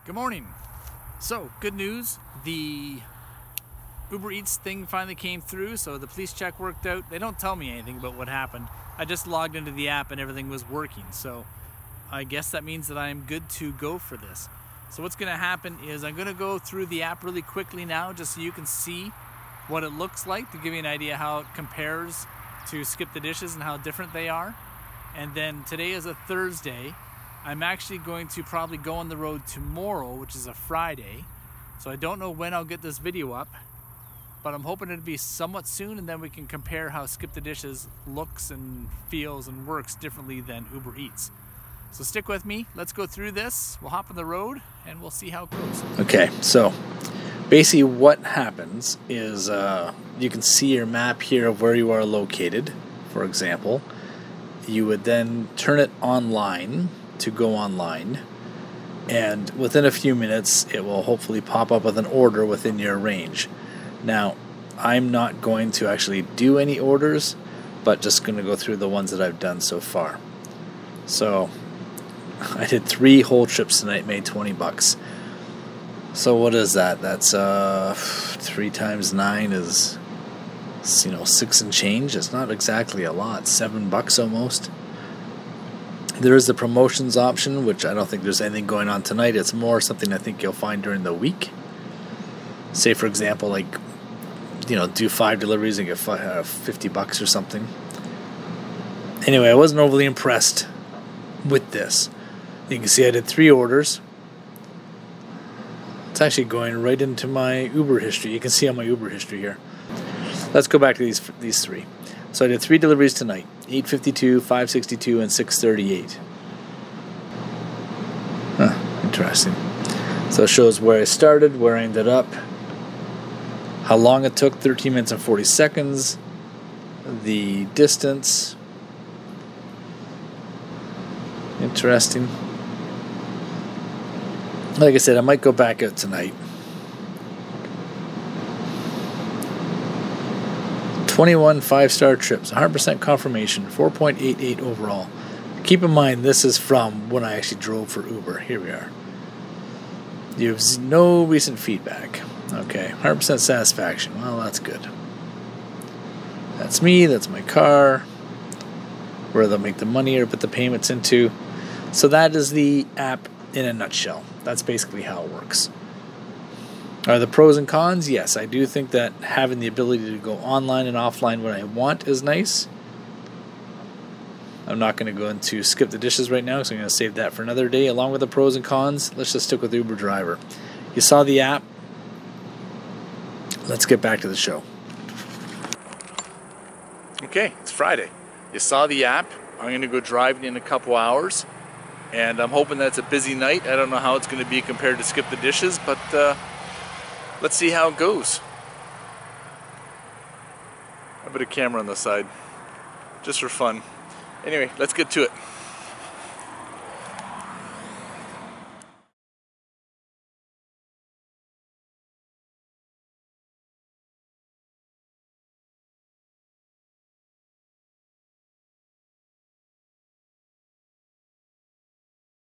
Good morning. So, good news. The Uber Eats thing finally came through, so the police check worked out. They don't tell me anything about what happened. I just logged into the app and everything was working. So, I guess that means that I am good to go for this. So what's going to happen is I'm going to go through the app really quickly now just so you can see what it looks like to give you an idea how it compares to Skip the Dishes and how different they are. And then today is a Thursday. I'm actually going to probably go on the road tomorrow, which is a Friday. So I don't know when I'll get this video up, but I'm hoping it'll be somewhat soon, and then we can compare how Skip the Dishes looks and feels and works differently than Uber Eats. So stick with me, let's go through this, we'll hop on the road, and we'll see how it goes. Okay, so basically what happens is you can see your map here of where you are located, for example. You would then turn it online to go online, and within a few minutes it will hopefully pop up with an order within your range. Now, I'm not going to actually do any orders, but just going to go through the ones that I've done so far. So I did 3 whole trips tonight, made 20 bucks. So what is that? That's 3 times 9 is, 6 and change. It's not exactly a lot, $7 almost. There is the promotions option, which I don't think there's anything going on tonight. It's more something I think you'll find during the week. Say, for example, like, do 5 deliveries and get $50 or something. Anyway, I wasn't overly impressed with this. You can see I did 3 orders. It's actually going right into my Uber history. You can see on my Uber history here. Let's go back to these 3. So I did 3 deliveries tonight, 8:52, 5:62, and 6:38. Interesting. So it shows where I started, where I ended up, how long it took, 13 minutes and 40 seconds, the distance. Interesting. Like I said, I might go back out tonight. 21 5-star trips, 100% confirmation, 4.88 overall. Keep in mind, this is from when I actually drove for Uber. Here we are. You have no recent feedback. Okay, 100% satisfaction. Well, that's good. That's me, that's my car, where they'll make the money or put the payments into. So that is the app in a nutshell. That's basically how it works. Are the pros and cons? Yes, I do think that having the ability to go online and offline when I want is nice. I'm not going to go into Skip the Dishes right now, so I'm going to save that for another day. Along with the pros and cons, let's just stick with Uber Driver. You saw the app. Let's get back to the show. Okay, it's Friday. You saw the app. I'm going to go driving in a couple hours, and I'm hoping that it's a busy night. I don't know how it's going to be compared to Skip the Dishes, but let's see how it goes. I put a camera on the side, just for fun. Anyway, let's get to it.